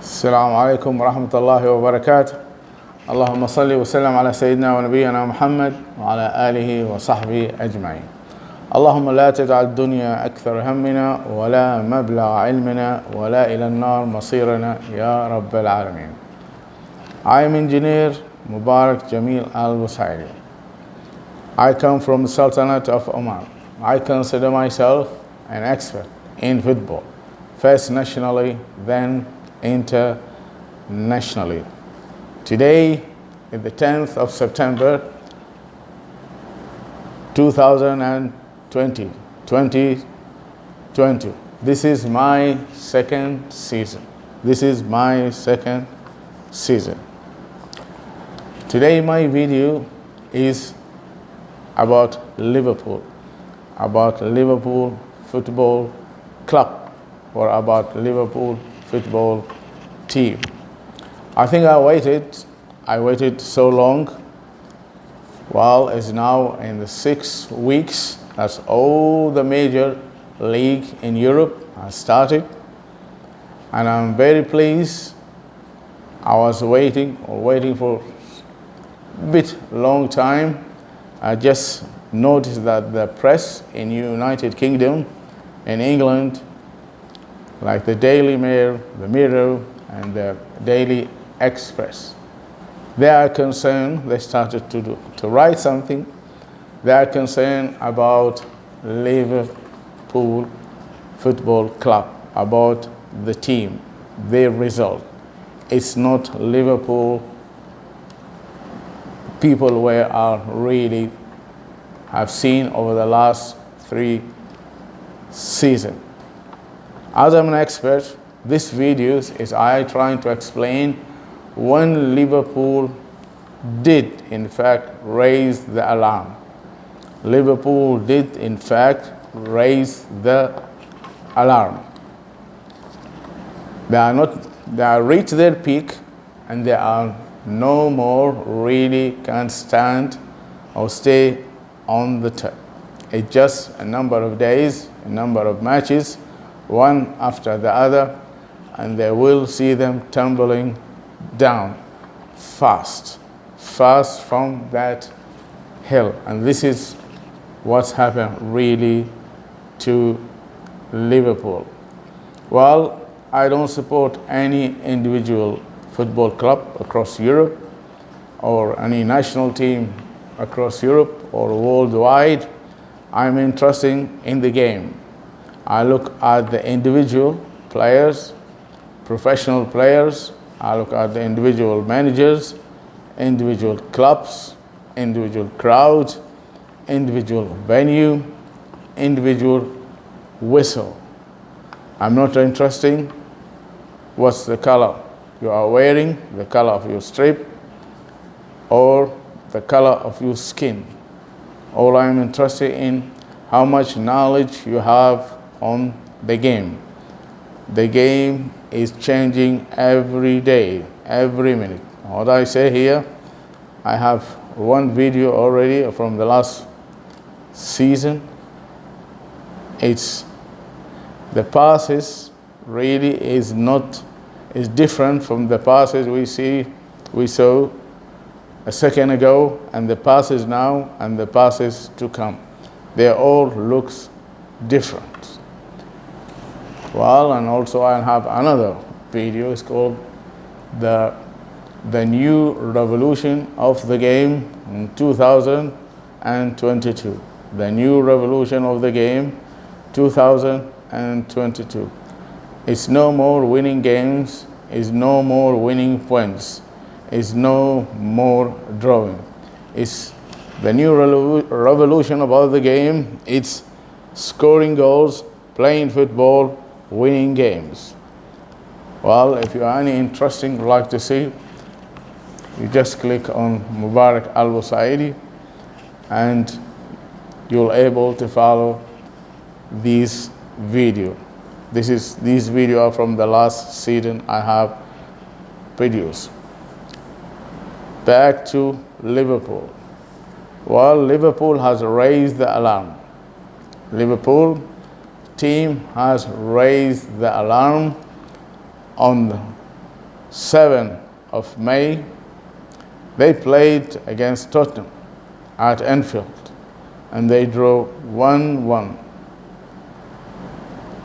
السلام عليكم ورحمة الله وبركاته. اللهم صل وسلم على سيدنا ونبينا محمد وعلى آله وصحبه أجمعين. اللهم لا تجعل الدنيا أكثر همنا ولا مبلغ علمنا ولا إلى النار مصيرنا يا رب العالمين. I am engineer Mubarak Jamil Al-Busairi. I come from the Sultanate of Oman. I consider myself an expert in football, first nationally, then internationally. Today is the 10th of September 2020. This is my second season. Today my video is about Liverpool Football Club, or about Liverpool football team. I think I waited so long. Well, it's now in the 6 weeks. That's all the major league in Europe has started, and I'm very pleased. I was waiting for a bit long time. I just noticed that the press in United Kingdom, in England, like the Daily Mail, the Mirror, and the Daily Express, they are concerned. They started to write something. They are concerned about Liverpool Football Club, about the team, their result. It's not Liverpool people really have seen over the last 3 seasons. As I'm an expert, this video is I trying to explain when Liverpool did in fact raise the alarm. Liverpool did in fact raise the alarm. They are reached their peak, and they are no more really can stand or stay on the top. It's just a number of days, a number of matches, one after the other, and they will see them tumbling down fast from that hill. And this is what's happened really to Liverpool. Well, I don't support any individual football club across Europe, or any national team across Europe or worldwide. I'm interested in the game. I look at the individual players, professional players. I look at the individual managers, individual clubs, individual crowds, individual venue, individual whistle. I'm not interested in what's the color you are wearing, the color of your strip, or the color of your skin. All I'm interested in how much knowledge you have on the game. The game is changing every day, every minute. What I say here, I have one video already from the last season. It's the passes really is different from the passes we saw a second ago, and the passes now and the passes to come. They all looks different. Well, and also I have another video. It's called the new revolution of the game in 2022. The new revolution of the game 2022. It's no more winning games. It's no more winning points. It's no more drawing. It's the new revolution about the game. It's scoring goals, playing football, winning games. Well, if you are any interesting, like to see, you just click on Mubarak Al-Busairi, and you'll able to follow these video. These video are from the last season I have produced. Back to Liverpool. Well, Liverpool has raised the alarm. Liverpool team has raised the alarm on 7th of May, they played against Tottenham at Anfield, and they drew 1-1.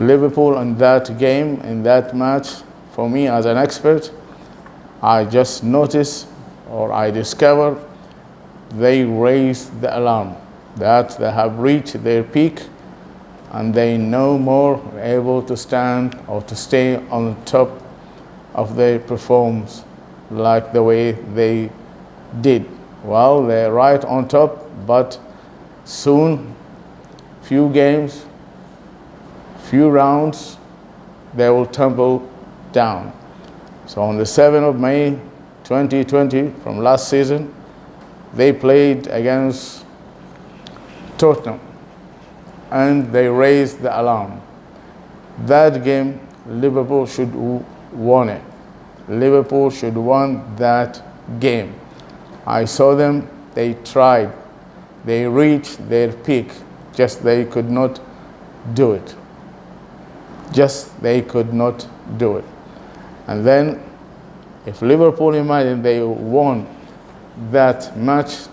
Liverpool in that game, in that match, for me as an expert, I just noticed or I discovered they raised the alarm that they have reached their peak and they no more able to stand or to stay on top of their performance like the way they did. Well, they're right on top, but soon, few games, few rounds, they will tumble down. So on the 7th of May 2020, from last season, they played against Tottenham and they raised the alarm. That game, Liverpool should won it. Liverpool should won that game. I saw them, they tried, they reached their peak, just they could not do it. Just they could not do it. And then, if Liverpool, imagine they won that match,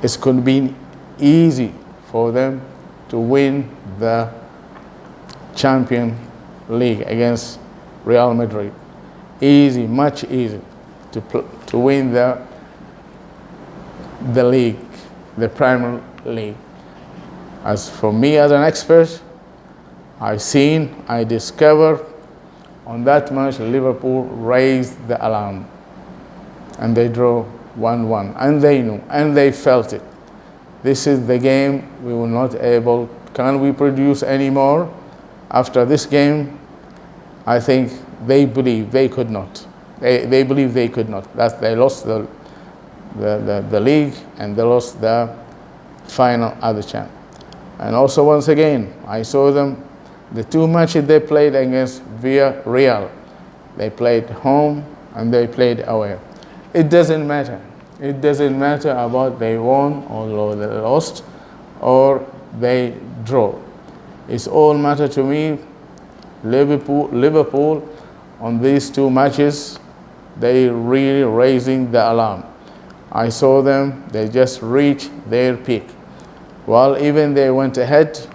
it's going to be easy for them to win the Champions League against Real Madrid. Easy, much easier to win the league, the Premier League. As for me as an expert, I discovered on that match Liverpool raised the alarm and they drew 1-1, and they knew and they felt it. This is the game we were not able. Can we produce any more? After this game, I think they believe they could not. They believe they could not. That they lost the league and they lost the final other chance. And also once again, I saw them, the two matches they played against Villarreal. They played home and they played away. It doesn't matter. It doesn't matter about they won or they lost or they draw. It's all matter to me. Liverpool on these two matches, they really raising the alarm. I saw them, they just reached their peak. Well, even they went ahead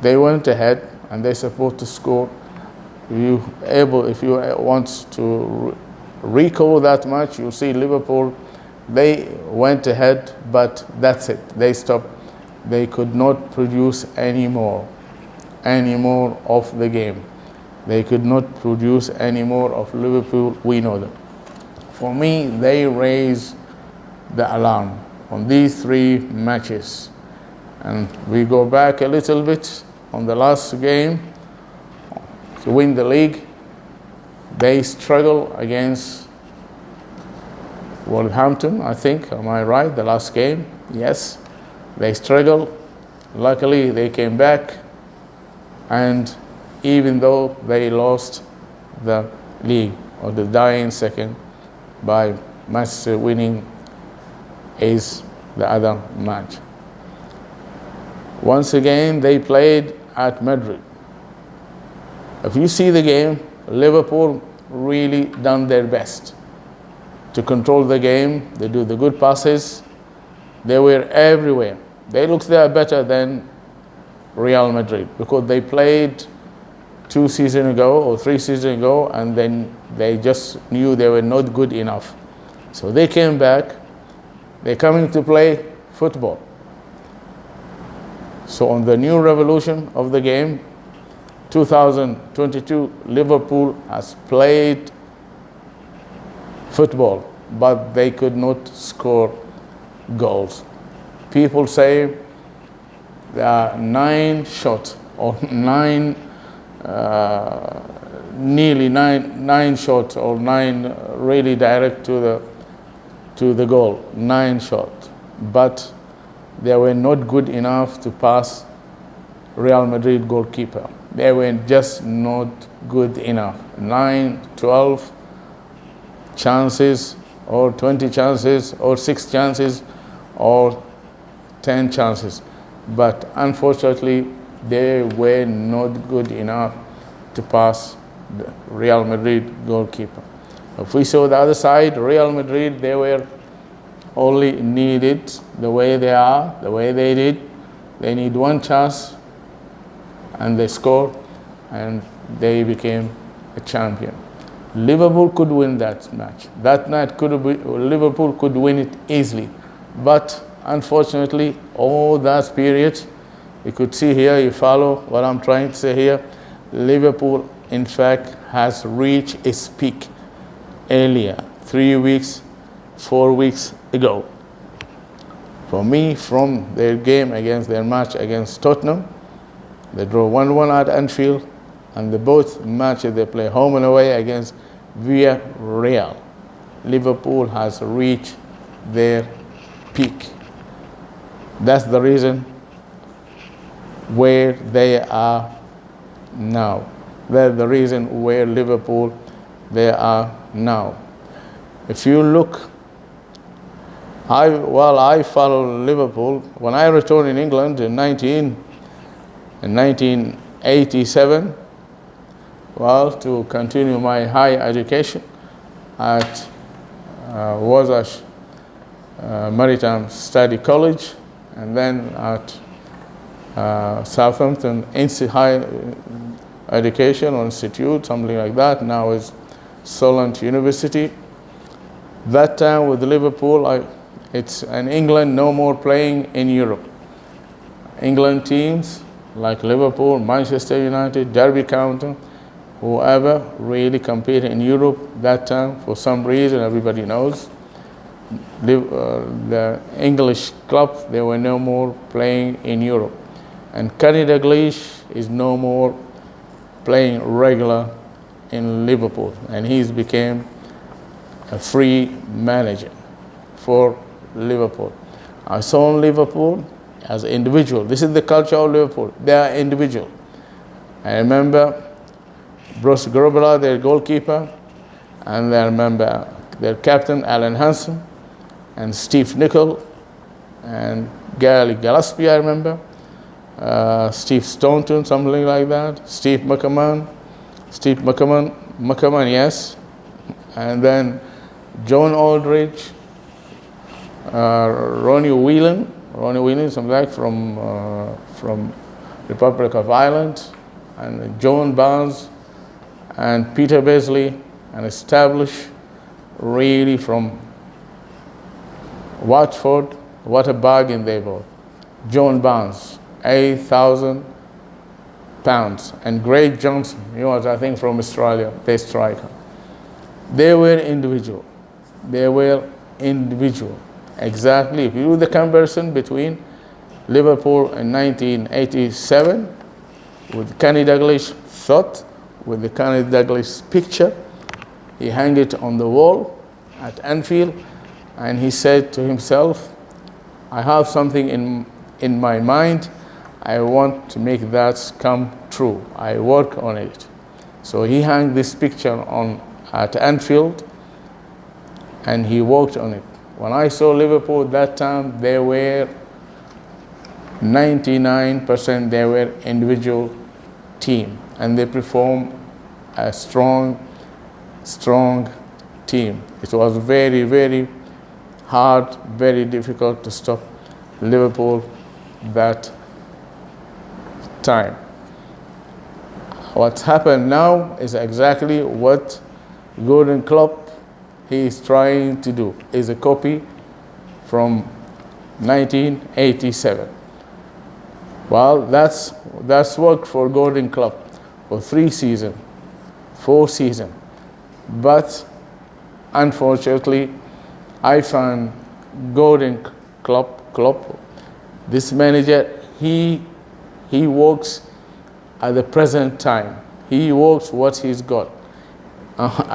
and they're supposed to score. If you want to recall that match, you'll see Liverpool, they went ahead, but that's it. They stopped. They could not produce any more of the game. They could not produce any more of Liverpool. We know them. For me, they raised the alarm on these three matches. And we go back a little bit on the last game to win the league. They struggle against Wolverhampton, I think. Am I right? The last game? Yes. They struggled. Luckily, they came back. And even though they lost the league or the dying second by Manchester winning is the other match. Once again, they played at Madrid. If you see the game, Liverpool really done their best to control the game. They do the good passes. They were everywhere. They looked there better than Real Madrid because they played 2 seasons ago or 3 seasons ago, and then they just knew they were not good enough. So they came back. They're coming to play football. So on the new revolution of the game, 2022, Liverpool has played football, but they could not score goals. People say there are 9 shots or nearly nine shots or 9 really direct to the goal, 9 shots, but they were not good enough to pass Real Madrid goalkeeper. They were just not good enough. 9, 12 chances or 20 chances or 6 chances or 10 chances. But unfortunately, they were not good enough to pass the Real Madrid goalkeeper. If we saw the other side, Real Madrid, they were only needed the way they are, the way they did. They need one chance and they score and they became a champion. Liverpool could win that match. That night Liverpool could win it easily. But unfortunately, all that period, you could see here, you follow what I'm trying to say here, Liverpool in fact has reached its peak earlier, 3 weeks, 4 weeks ago. For me, from their game against their match against Tottenham, they draw 1-1 at Anfield, and the both matches they play home and away against Villarreal. Liverpool has reached their peak. That's the reason where they are now. That's the reason where Liverpool they are now. If you look, I follow Liverpool. When I returned in England in 1987, to continue my higher education at Wazash Maritime Study College, and then at Southampton High Education Institute, something like that. Now it's Solent University. That time with Liverpool, it's in England, no more playing in Europe. England teams like Liverpool, Manchester United, Derby County, whoever really competed in Europe that time, for some reason, everybody knows. The English club, they were no more playing in Europe. And Kenny Dalglish is no more playing regular in Liverpool. And he's became a free manager for Liverpool. I saw Liverpool as an individual. This is the culture of Liverpool. They are individual. I remember Bruce Grobbelaar, their goalkeeper, and I remember their captain, Alan Hansen, and Steve Nicol, and Gary Gillespie, I remember, Steve Staunton, something like that, Steve McMahon, yes, and then John Aldridge, Ronnie Whelan, something like from Republic of Ireland, and John Barnes, and Peter Beasley, and established really from Watford. What a bargain they bought. John Barnes, £8,000, and Greg Johnson, he was, I think, from Australia, their striker. They were individual. Exactly. If you do the comparison between Liverpool in 1987 with Kenny Dalglish thought, with the Kenny Dalglish picture, he hung it on the wall at Anfield, and he said to himself, I have something in my mind, I want to make that come true. I work on it. So he hung this picture at Anfield, and he worked on it. When I saw Liverpool that time, they were 99%, they were individual team, and they performed a strong team. It was very, very hard, very difficult to stop Liverpool that time. What's happened now is exactly what Jurgen Klopp he is trying to do, is a copy from 1987. Well, that's worked for Jurgen Klopp for 3 seasons, 4 seasons. But unfortunately, I found Jurgen Klopp, this manager, he works at the present time. He works what he's got.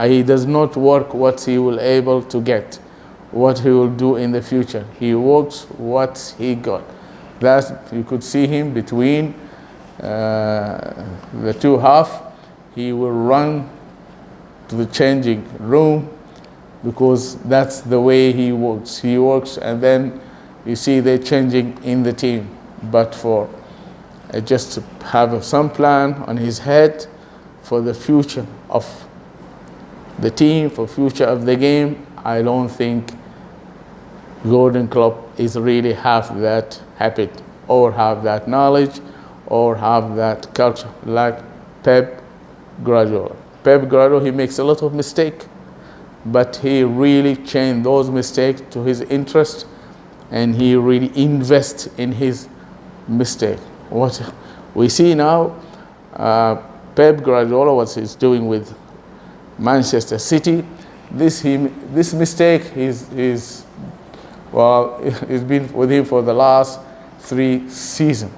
He does not work what he will able to get, what he will do in the future. He works what he got. That's, you could see him between the two half. He will run to the changing room because that's the way he works. He works, and then you see they're changing in the team. But for just to have some plan on his head for the future, of the team, for future of the game, I don't think Jurgen Klopp is really have that habit or have that knowledge or have that culture like Pep Guardiola. Pep Guardiola, he makes a lot of mistakes, but he really changed those mistakes to his interest, and he really invests in his mistake. What we see now, Pep Guardiola, what he's doing with Manchester City, this mistake is well, it's been with him for the last 3 seasons.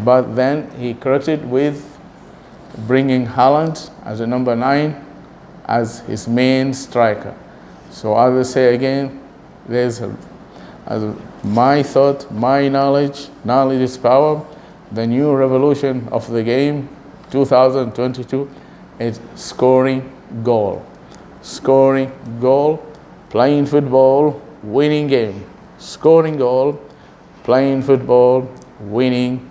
But then he corrected with bringing Haaland as a number 9 as his main striker. So I will say again, there's my thought, my knowledge is power. The new revolution of the game, 2022, is scoring goal, playing football, winning game, scoring goal, playing football, winning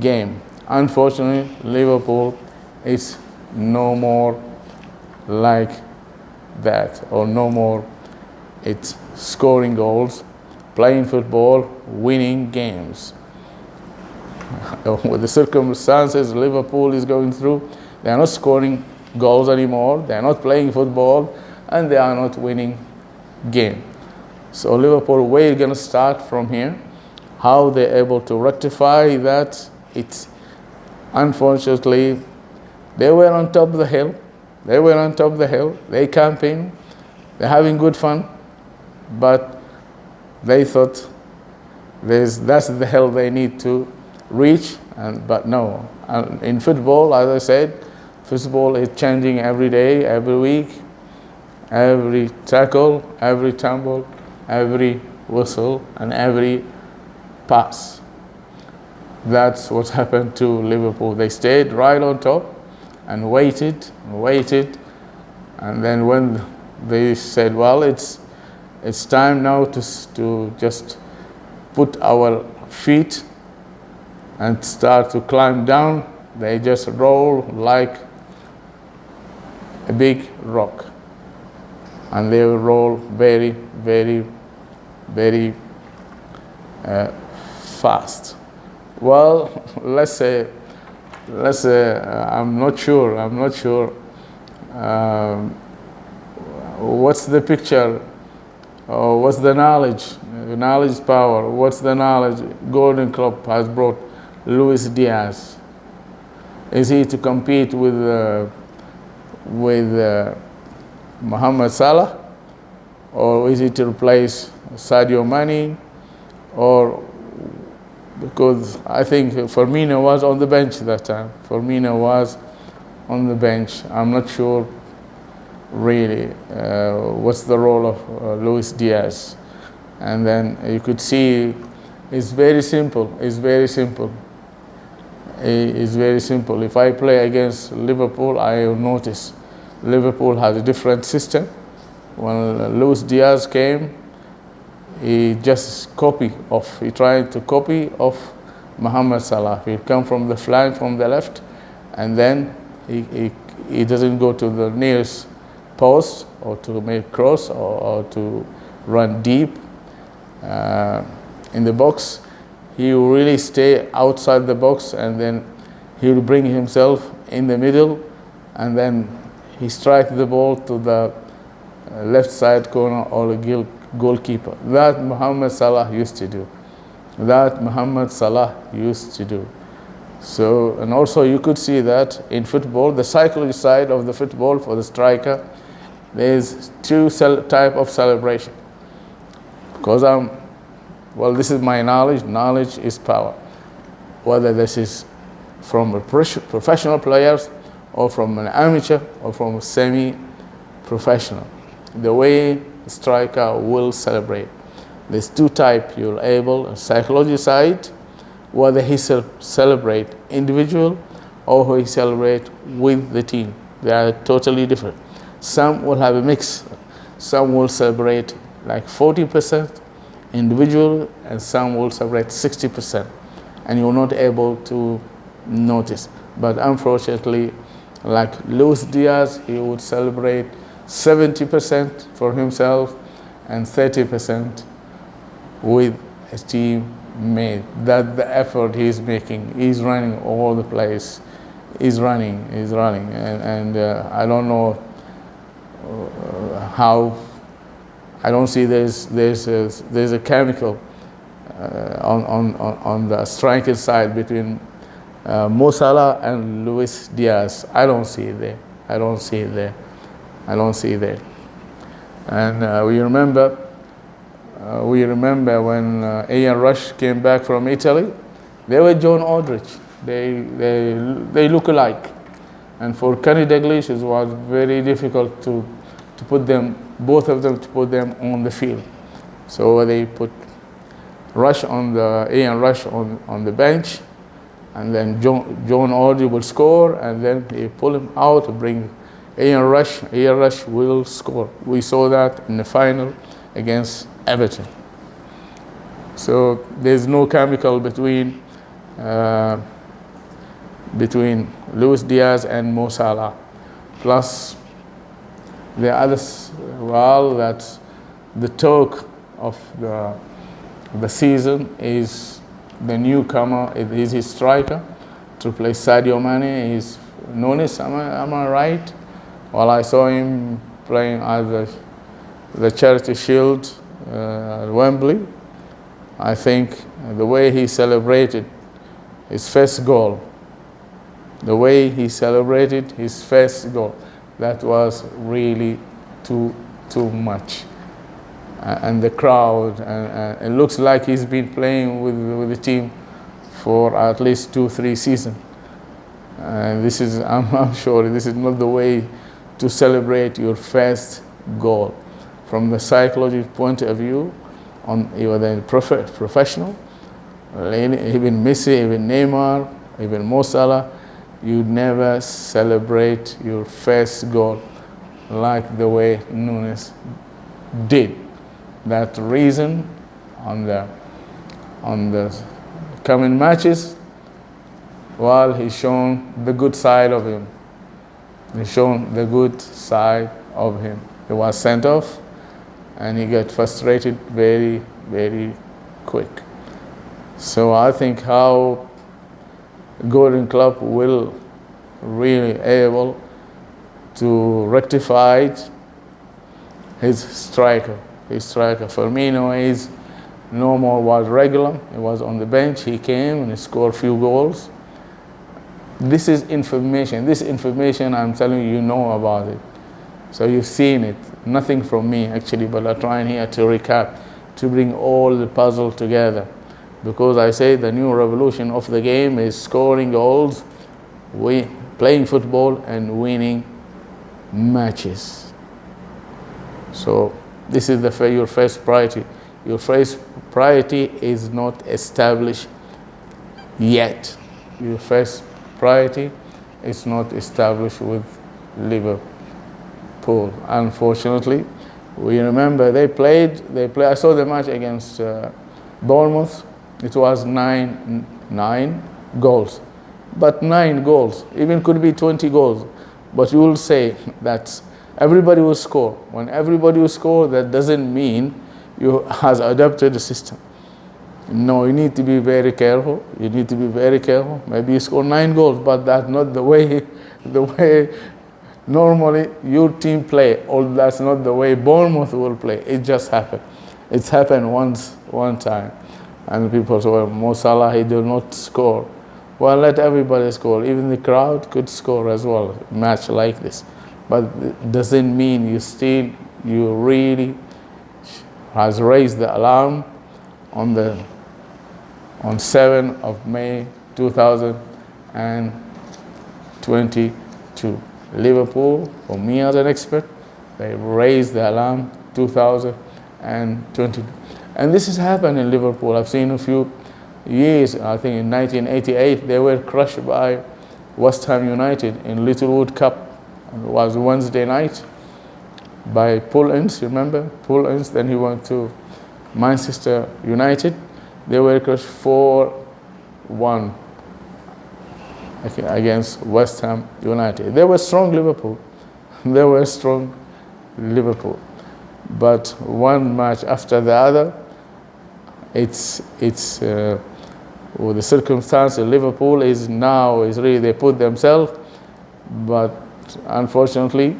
game. Unfortunately, Liverpool is no more like that, or no more. It's scoring goals, playing football, winning games. With the circumstances Liverpool is going through, they are not scoring goals anymore, they are not playing football, and they are not winning game. So Liverpool, where are going to start from here? How they're able to rectify that? It's unfortunately, they were on top of the hill. They camping, they're having good fun, but they thought that's the hill they need to reach, but no. And in football, as I said, football is changing every day, every week, every tackle, every tumble, every whistle, and every pass. That's what happened to Liverpool. They stayed right on top and waited, and then when they said, well, it's time now to just put our feet and start to climb down, they just roll like a big rock, and they will roll very, very, very fast. Well, let's say I'm not sure. What's the picture? What's the knowledge? Knowledge is power. What's the knowledge Jurgen Klopp has brought Luis Diaz? Is he to compete with Mohamed Salah, or is he to replace Sadio Mane? Or because I think Firmino was on the bench that time. I'm not sure really what's the role of Luis Diaz. And then you could see it's very simple. If I play against Liverpool, I will notice Liverpool has a different system. When Luis Diaz came, he tried to copy off Mohamed Salah. He come from the flank, from the left, and then he doesn't go to the nearest post or to make cross or to run deep in the box. He will really stay outside the box, and then he will bring himself in the middle, and then he strikes the ball to the left side corner or the goalkeeper. That Mohamed Salah used to do. So, and also you could see that in football, the psychology side of the football for the striker, there's 2 type of celebration. Because this is my knowledge. Knowledge is power. Whether this is from a professional players or from an amateur or from a semi-professional, the way a striker will celebrate. There's 2 types. You're able, a psychology side, whether he celebrate individual or he celebrate with the team. They are totally different. Some will have a mix. Some will celebrate like 40% individual, and some will celebrate 60%, and you're not able to notice. But unfortunately, Like Luis Diaz, he would celebrate 70% for himself and 30% with his teammate. That's the effort he's making. He's running all the place. He's running, and I don't know how. I don't see there's a chemical on the striking side between Mo Salah and Luis Diaz. I don't see it there. I don't see it there. And we remember when Ian Rush came back from Italy, they were John Aldridge. They look alike. And for Kenny Dalglish, it was very difficult to put them, both of them, to put them on the field. So they put Ian Rush on the bench, and then John Aldridge will score, and then they pull him out to bring Ian Rush. Ian Rush will score. We saw that in the final against Everton. So there's no chemical between Luis Diaz and Mo Salah. Plus the others, well, that's the talk of the season is the newcomer, is his striker to replace Sadio Mane. Is Nunes, am I right? Well, I saw him playing at the Charity Shield at Wembley. I think the way he celebrated his first goal, that was really too much. And the crowd, and it looks like he's been playing with the team for at least 2-3 seasons. And this is, I'm sure this is not the way to celebrate your first goal. From the psychology point of view, even a professional, even Messi, even Neymar, even Mo Salah, you never celebrate your first goal like the way Nunes did. That reason on the coming matches, well, he's shown the good side of him. He was sent off, and he got frustrated very, very quick. So I think how Golden Club will really able to rectify his striker. Firmino is no more was regular. He was on the bench. He came and he scored a few goals. This is information. This information I'm telling you know about it. So you've seen it. Nothing from me actually, but I'm trying here to recap, to bring all the puzzle together. Because I say the new revolution of the game is scoring goals, playing football, and winning matches. So this is your first priority. Your first priority is not established yet. Your first priority is not established with Liverpool. Unfortunately, we remember they played. I saw the match against Bournemouth. It was 9 goals. But 9 goals, even could be 20 goals. But you will say that everybody will score. When everybody will score, that doesn't mean you has adopted the system. No, you need to be very careful. Maybe you score 9 goals, but that's not the way normally your team play, or that's not the way Bournemouth will play. It just happened. It's happened one time. And people say, well, Mo Salah, he did not score. Well, let everybody score. Even the crowd could score as well, a match like this. But it doesn't mean you really has raised the alarm on 7th of May 2022. Liverpool, for me as an expert, they raised the alarm 2022. And this has happened in Liverpool. I've seen a few years, I think in 1988, they were crushed by West Ham United in Littlewood Cup. It was Wednesday night by Paul Ince, remember? Paul Ince, then he went to Manchester United. They were crushed 4-1. against West Ham United. They were strong Liverpool. They were strong Liverpool. But one match after the other, it's with the circumstance. Liverpool is really, they put themselves, but unfortunately,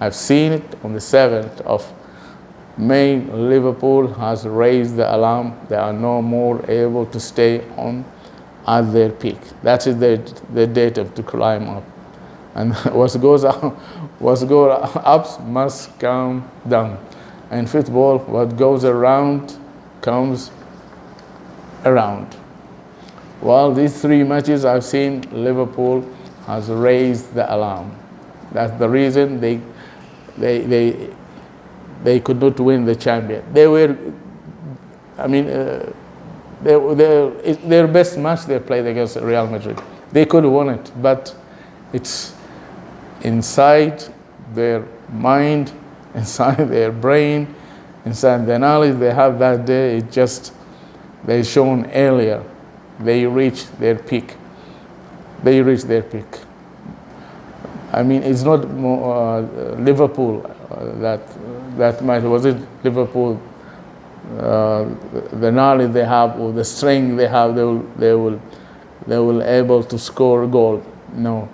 I've seen it on the 7th of May. Liverpool has raised the alarm. They are no more able to stay on at their peak. That is the data to climb up. And what goes up must come down. In football, what goes around comes around. Well, these 3 matches I've seen, Liverpool has raised the alarm. That's the reason they could not win the champion. Their best match they played against Real Madrid. They could have won it, but it's inside their mind, inside their brain, inside the knowledge they have that day. It just, they shown earlier, they reached their peak. They reached their peak. I mean, it's not Liverpool that match. Was it Liverpool? The knowledge they have or the strength they have, they will able to score a goal. No,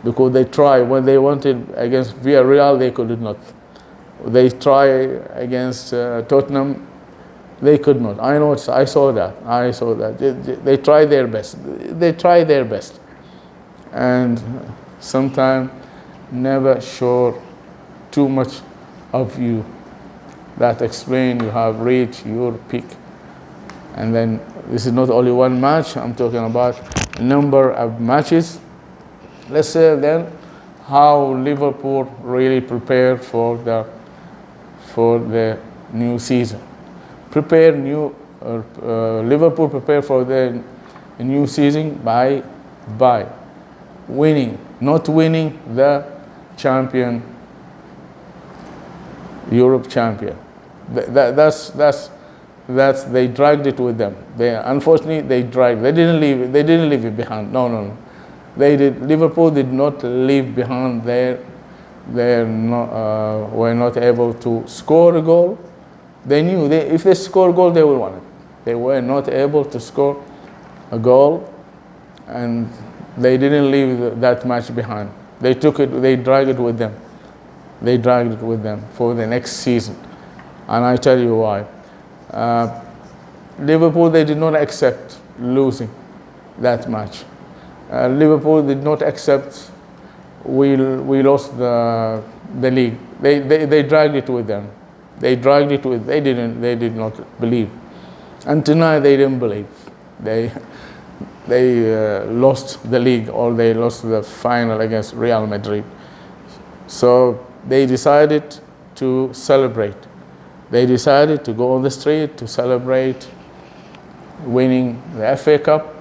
because they try when they wanted against Villarreal, they could not. They try against Tottenham, they could not. I saw that. They try their best. And sometimes never sure too much of you. That explain you have reached your peak. And then this is not only one match, I'm talking about a number of matches. Let's say then how Liverpool really prepared for the new season. Liverpool prepare for the new season by winning, not winning the champion, Europe champion. That's they dragged it with them. Unfortunately they didn't leave it behind. No. Liverpool did not leave behind. Were not able to score a goal. They knew if they score a goal, they will win it. They were not able to score a goal, and they didn't leave that match behind. They took it. They dragged it with them. They dragged it with them for the next season, and I tell you why. Liverpool, they did not accept losing that match. Liverpool did not accept we lost the league. They dragged it with them. They did not believe. And tonight they didn't believe. They lost the league, or they lost the final against Real Madrid. So they decided to celebrate. They decided to go on the street to celebrate winning the FA Cup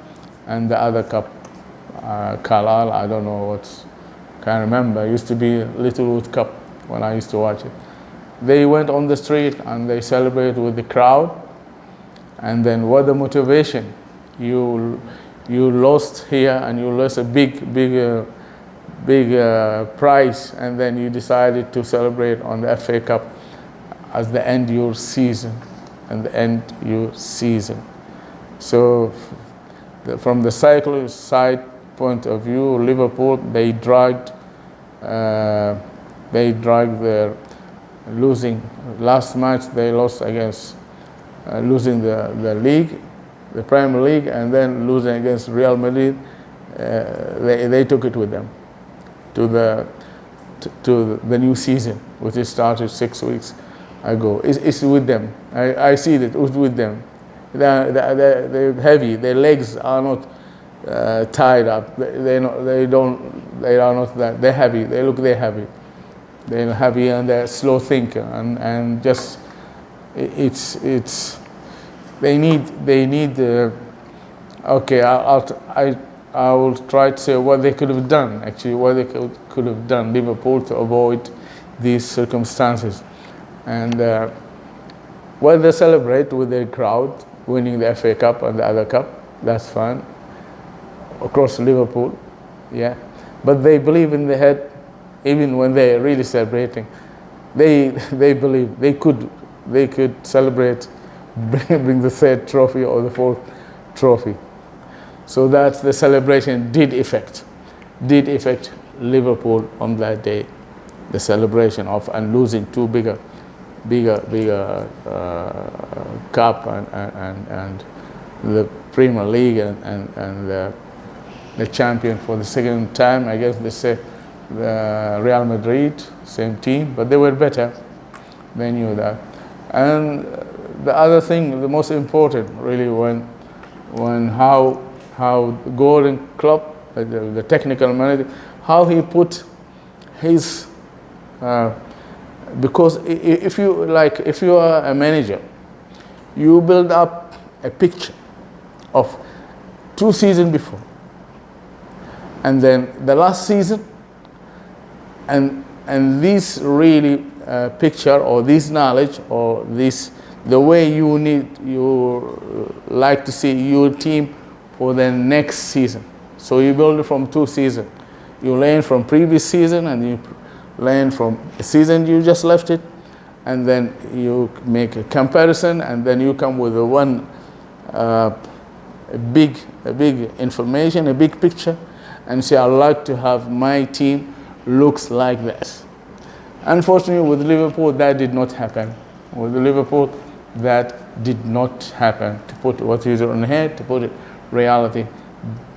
and the other cup, Carlisle, I don't know can't remember. It used to be Littlewood Cup when I used to watch it. They went on the street and they celebrated with the crowd. And then what the motivation? You lost here and you lost a big prize, and then you decided to celebrate on the FA Cup as the end of your season, So from the cyclist side point of view, Liverpool, they dragged their losing last match. They lost against losing the league, the Premier League, and then losing against Real Madrid. They took it with them to the new season, which started 6 weeks ago. It's with them. I see that it's with them. They're heavy. Their legs are not tied up. They're heavy. They're heavy. They're heavy and they're slow thinker, and just it's they need. Okay, I will try to say what they could have done. Actually, what they could have done, Liverpool, to avoid these circumstances, and well, they celebrate with their crowd winning the FA Cup and the other cup. That's fine. across Liverpool, yeah. But they believe in the head, even when they're really celebrating. They believe they could celebrate, bring the third trophy or the fourth trophy. So that the celebration did affect Liverpool on that day. The celebration of and losing two bigger cup and the Premier League and the champion for the second time. I guess they say the Real Madrid, same team, but they were better. They knew that. And the other thing, the most important, really, when how Gordon Klopp, the technical manager, how he put his because if you are a manager, you build up a picture of 2 seasons before, and then the last season, and this really picture or this knowledge or this the way you like to see your team for the next season. So you build it from 2 seasons. You learn from previous season and you learn from the season you just left it, and then you make a comparison, and then you come with a big information, a big picture, and say, I'd like to have my team looks like this. Unfortunately, with Liverpool, that did not happen. With Liverpool, that did not happen. To put what is on head, to put it reality.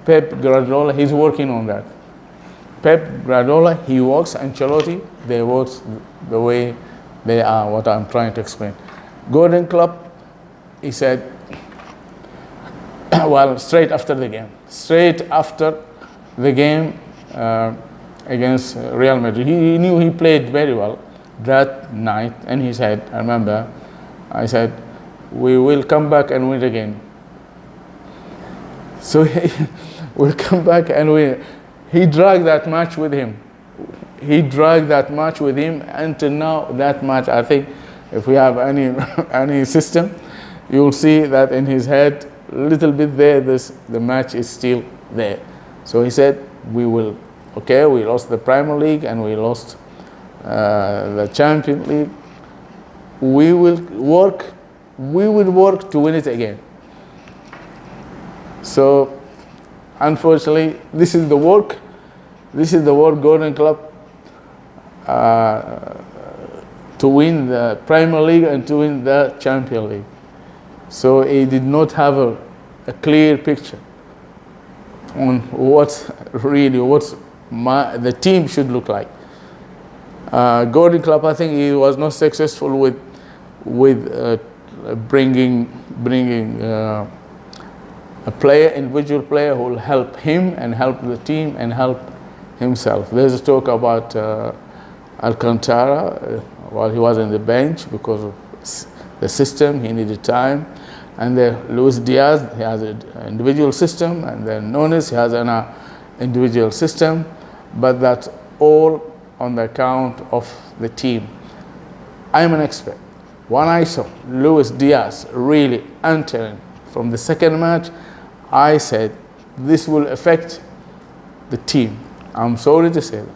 Pep Guardiola, he's working on that. Pep Guardiola, he works. Ancelotti, they work the way they are, what I'm trying to explain. Gordon Klopp, he said, well, straight after the game against Real Madrid, he knew he played very well that night, and he said, I remember, I said, we will come back and win again. So he will come back and win. He dragged that match with him. Until now, that match, I think, if we have any system, you'll see that in his head, a little bit there, the match is still there. So he said, we lost the Premier League and we lost the Champions League. We will work to win it again. So, unfortunately, this is the work Gordon Klopp to win the Premier League and to win the Champions League. So he did not have a clear picture on what the team should look like. Gordon Klopp, I think he was not successful with bringing a individual player who will help him and help the team and help himself. There's a talk about Alcantara while he was on the bench because of the system, he needed time. And then Luis Diaz, he has an individual system, and then Nunes, he has an individual system, but that's all on the account of the team. I'm an expert. When I saw Luis Diaz really entering from the second match, I said, this will affect the team. I'm sorry to say that.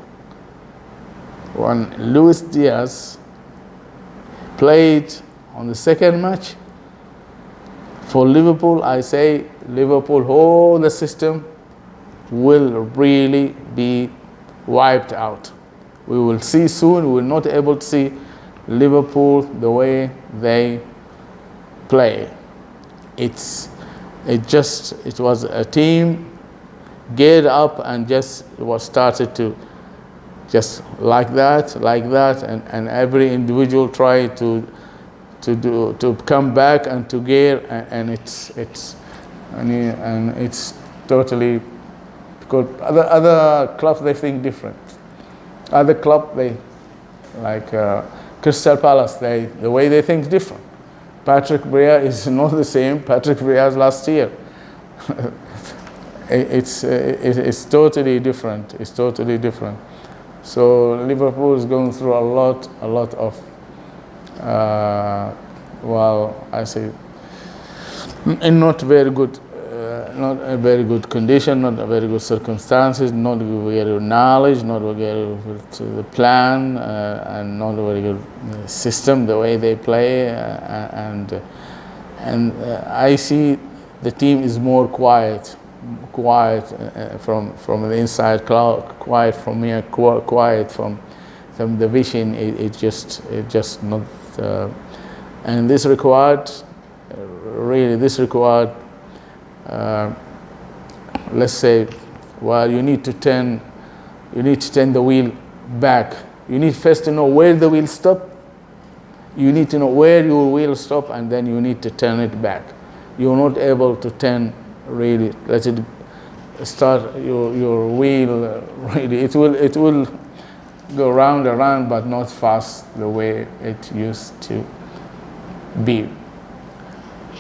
When Luis Diaz played on the second match for Liverpool, I say Liverpool, the system will really be wiped out. We will see soon, we will not able to see Liverpool the way they play. It was a team geared up and just was started to just like that, and every individual tried to come back and to gear, and it's totally, because other clubs they think different. Other club they like Crystal Palace, the way they think different. Patrick Vieira is not the same Patrick Vieira's last year. It's totally different. It's totally different. So Liverpool is going through a lot of I say, not very good not a very good condition, not a very good circumstances, not very good knowledge, not very good the plan, and not a very good system, the way they play, and I see the team is more quiet from the inside, quiet from here, quiet from the vision. It just not, and this required let's say, well, you need to turn the wheel back. You need first to know where the wheel stop. You need to know where your wheel stop, and then you need to turn it back. You're not able to turn really. Let it start your wheel really. It will go round and round, but not fast the way it used to be.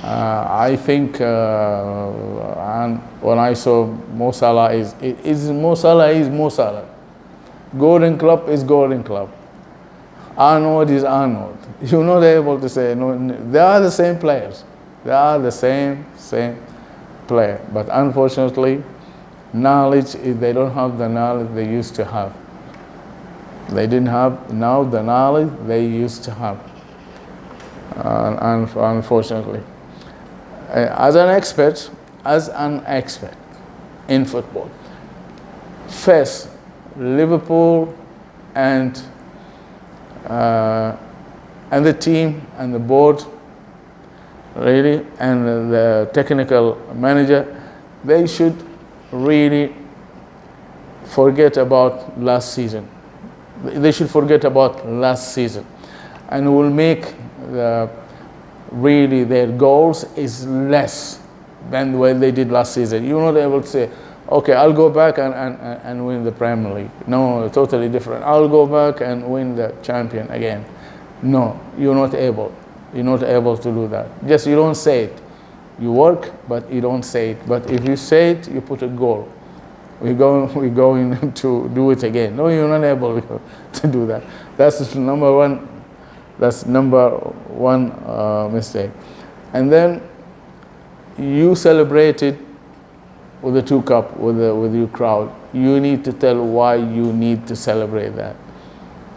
I think, and when I saw Mo Salah is Mo Salah. Golden Club is Golden Club. Arnold is Arnold. You're not able to say no. They are the same players. They are the same player. But unfortunately, knowledge, they don't have the knowledge they used to have. They didn't have now the knowledge they used to have. Unfortunately. As an expert in football, first Liverpool and the team and the board, really, and the technical manager, they should really forget about last season. They should forget about last season, and will make really their goals is less than what they did last season. You're not able to say, okay, I'll go back and win the Premier League. No, totally different. I'll go back and win the champion again. No, you're not able. You're not able to do that. Just you don't say it. You work, but you don't say it. But if you say it, you put a goal. We're going to do it again. No, you're not able to do that. That's number one. That's number one mistake. And then you celebrated with the 2 cup with your crowd. You need to tell why you need to celebrate that.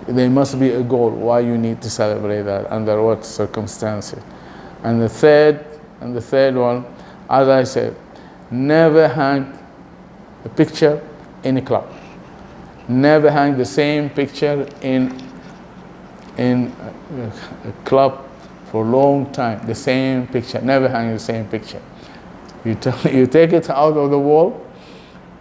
There must be a goal why you need to celebrate that, under what circumstances. And the third one, as I said, never hang a picture in a club. Never hang the same picture in a club for a long time. The same picture. Never hang the same picture. You take it out of the wall.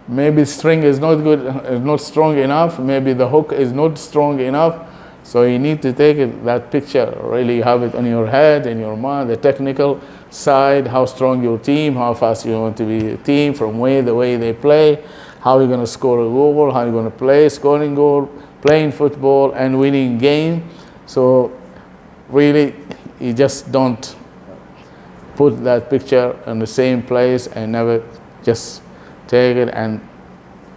Maybe string is not good, not strong enough. Maybe the hook is not strong enough. So you need to take that picture, really have it on your head, in your mind, the technical side, how strong your team, how fast you want to be a team, from the way they play, how you're going to score a goal, how you're going to play, scoring goal, playing football, and winning game. So really, you just don't put that picture in the same place and never just take it and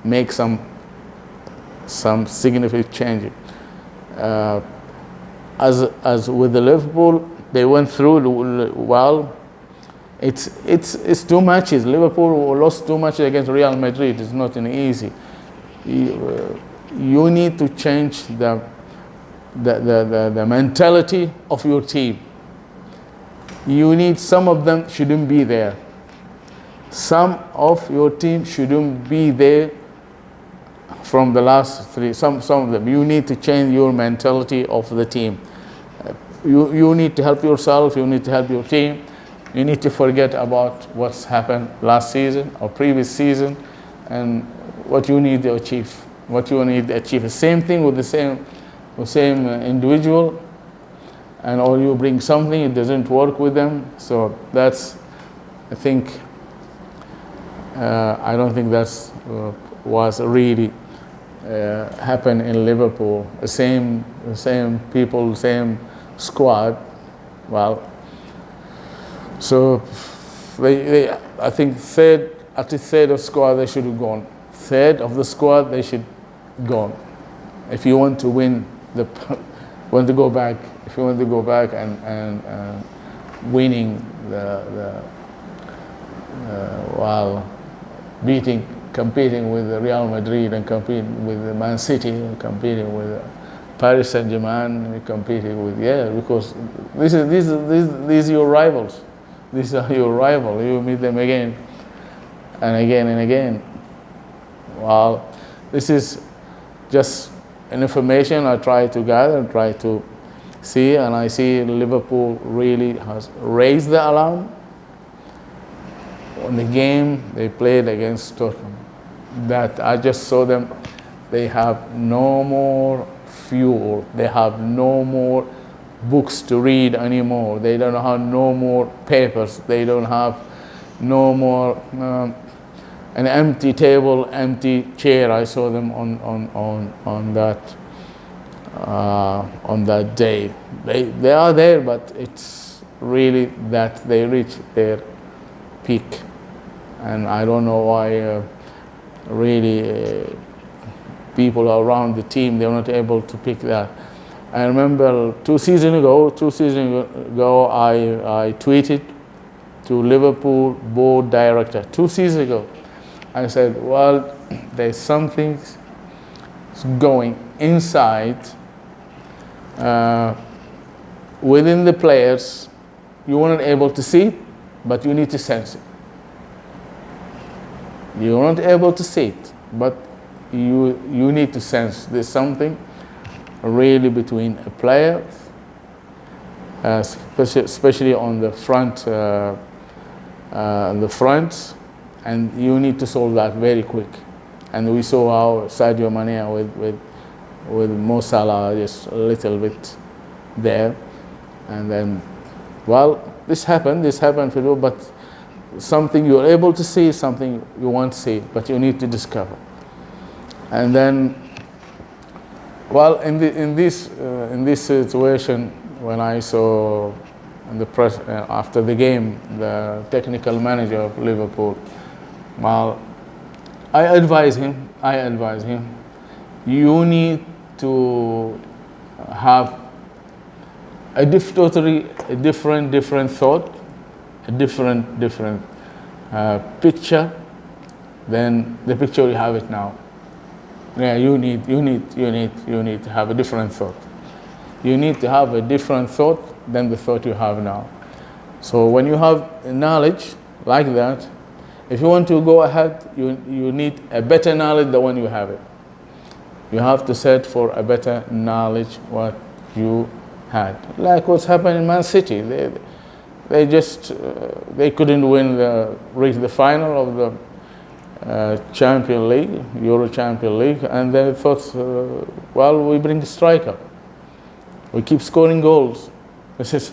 make some significant change. As with the Liverpool, they went through well. It's 2 matches. Liverpool lost 2 matches against Real Madrid. It's not an easy. You need to change the mentality of your team. You need, some of them shouldn't be there. Some of your team shouldn't be there from the last 3. Some of them. You need to change your mentality of the team. You need to help yourself. You need to help your team. You need to forget about what's happened last season or previous season, and what you need to achieve. What you need to achieve. The same thing with the same individual, and or you bring something, it doesn't work with them. So that's, I think, I don't think that's was really happened in Liverpool. The same people, same squad. Well, so they I think at the third of squad they should have gone. Third of the squad they should gone. If you want to win want to go back, if you want to go back and winning while competing with Real Madrid and competing with Man City and competing with Paris Saint-Germain, competing with, because these are your rivals. These are your rivals. You meet them again and again and again. Well, this is just an information I try to gather and try to see, and I see Liverpool really has raised the alarm on the game they played against Tottenham. That I just saw them, they have no more fuel, they have no more books to read anymore, they don't have no more papers, they don't have no more an empty table, empty chair. I saw them on that day. They are there, but it's really that they reach their peak, and I don't know why. Really, people around the team, they were not able to pick that. I remember 2 seasons ago, I tweeted to Liverpool board director 2 seasons ago. I said, well, there's something going inside within the players. You weren't able to see it, but you need to sense it. You're not able to see it, but you need to sense there's something really between a player, especially on the front, and you need to solve that very quick. And we saw how Sadio Mane with Mo Salah just a little bit there, and then, well, this happened, but something you're able to see, something you want to see, but you need to discover. And then, well, in this situation, when I saw in the press after the game, the technical manager of Liverpool, well, I advise him, you need to have a totally different thought, a different picture than the picture you have it now. Yeah, you need to have a different thought. You need to have a different thought than the thought you have now. So when you have knowledge like that, if you want to go ahead, you need a better knowledge than when you have it. You have to search for a better knowledge what you had. Like what's happened in Man City. They just they couldn't reach the final of the Champions League, Euro Champions League, and they thought, well, we bring a striker. We keep scoring goals. This is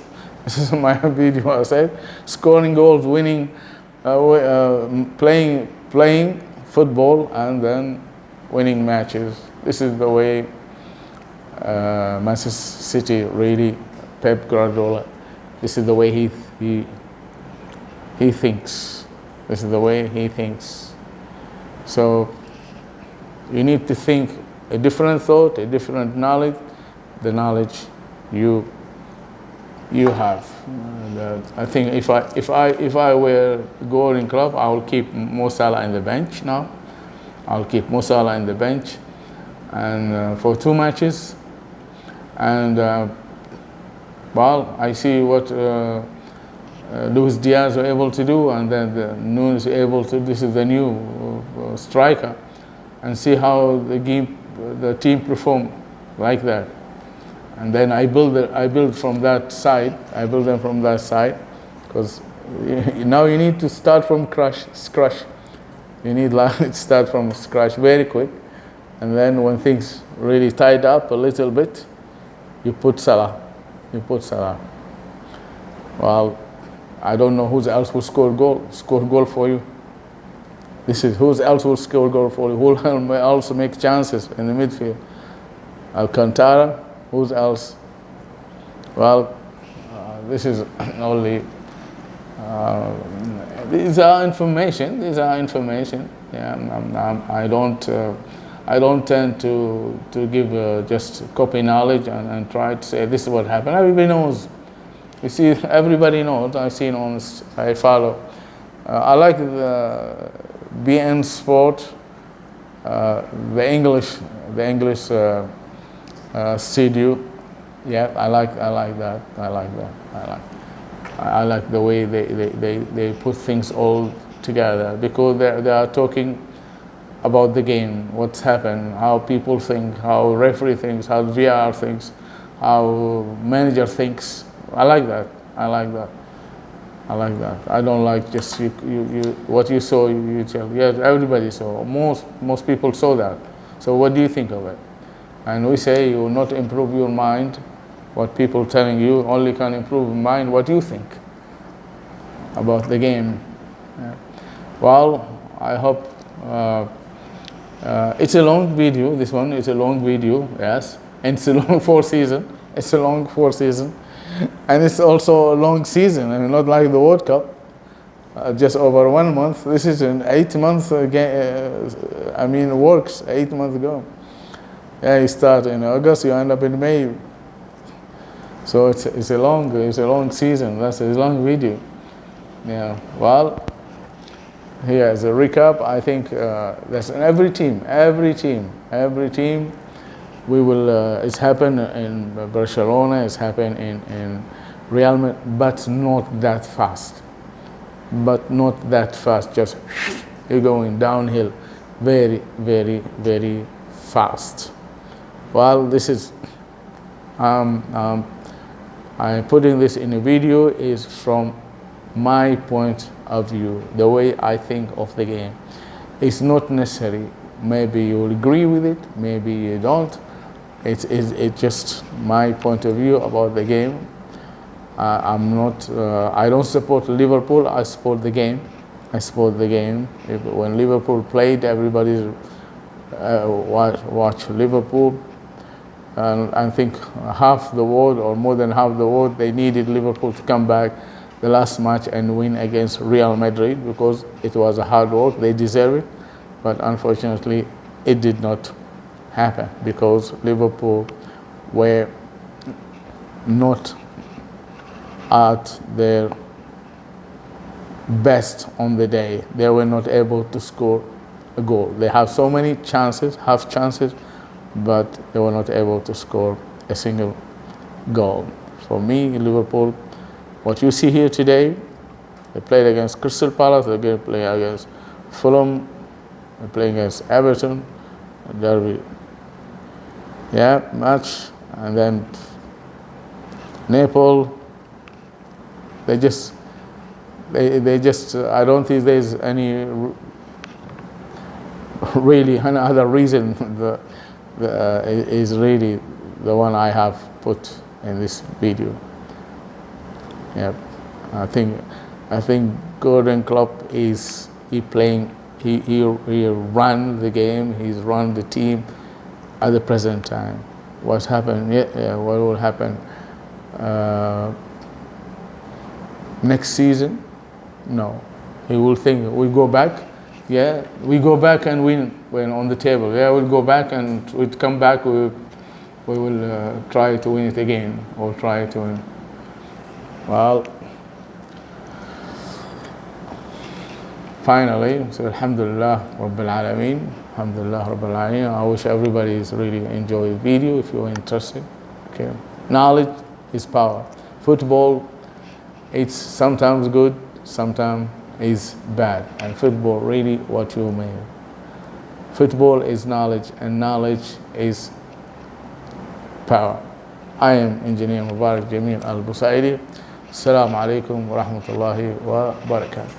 my video. I said, scoring goals, winning, playing football, and then winning matches. This is the way Manchester City really, Pep Guardiola. This is the way he thinks. This is the way he thinks. So you need to think a different thought, a different knowledge, the knowledge you have. I think if I were going club, I will keep Mo Salah in the bench now. I'll keep Mo Salah in the bench, and for 2 matches, and well, I see what Luis Diaz were able to do, and then Nunes able to. This is the new striker, and see how the team perform like that. And then I build from that side. I build them from that side, because now you need to start from scratch. You need to start from scratch very quick, and then when things really tied up a little bit, you put Salah. Well, I don't know who else will score goal for you. This is who else will score goal for you. Who will also make chances in the midfield? Alcantara. Who else? Well, this is only. These are information. Yeah, I don't tend to give just copy knowledge and try to say this is what happened. Everybody knows. You see, everybody knows. I follow I like the BN Sport, the English studio. Yeah, I like that. I like the way they put things all together, because they are talking about the game, what's happened, how people think, how referee thinks, how VR thinks, how manager thinks. I like that. I don't like just you what you saw, you tell. Yes, everybody saw. Most people saw that. So what do you think of it? And we say you will not improve your mind. What people telling you only can improve your mind what you think about the game. Yeah. Well, I hope it's a long video. This one is a long video, yes, and it's a long 4 season. It's a long 4 season, and it's also a long season. I mean, not like the World Cup, just over 1 month. This is an 8 month game. I mean, works 8 months ago. Yeah, you start in August, you end up in May. So it's a long season. That's a long video. Yeah. Well, here is a recap. I think that's every team. We will. It's happened in Barcelona. It's happened in Real Madrid, but not that fast. Just you're going downhill, very, very, very fast. Well, this is. I'm putting this in a video is from my point of view, the way I think of the game. It's not necessary. Maybe you'll agree with it, maybe you don't. It's just my point of view about the game. I don't support Liverpool, I support the game. When Liverpool played, everybody watch Liverpool. And I think half the world, or more than half the world, they needed Liverpool to come back the last match and win against Real Madrid, because it was a hard work, they deserve it. But unfortunately, it did not happen, because Liverpool were not at their best on the day. They were not able to score a goal. They have so many chances, half chances, but they were not able to score a single goal. For me, Liverpool, what you see here today, they played against Crystal Palace, they're going to play against Fulham, they play against Everton, Derby, match, and then Naples. They just, I don't think there's any really another reason is really the one I have put in this video. Yeah, I think Gordon Klopp he run the game, he's run the team at the present time. What's happened? What will happen next season? No, he will think we go back. Yeah, we go back and win when on the table. Yeah, we'll go back and we'll come back. We will try to win it again, or try to win. Well, finally, so Alhamdulillah Rabbil Alameen. Alhamdulillah Rabbil Alameen. I wish everybody is really enjoy the video if you're interested. Okay, knowledge is power. Football, it's sometimes good, sometimes is bad, and football really what you mean. Football is knowledge, and knowledge is power. I am Engineer Mubarak Jamil Al Busaidi. Assalamu alaikum wa rahmatullahi wa barakatuh.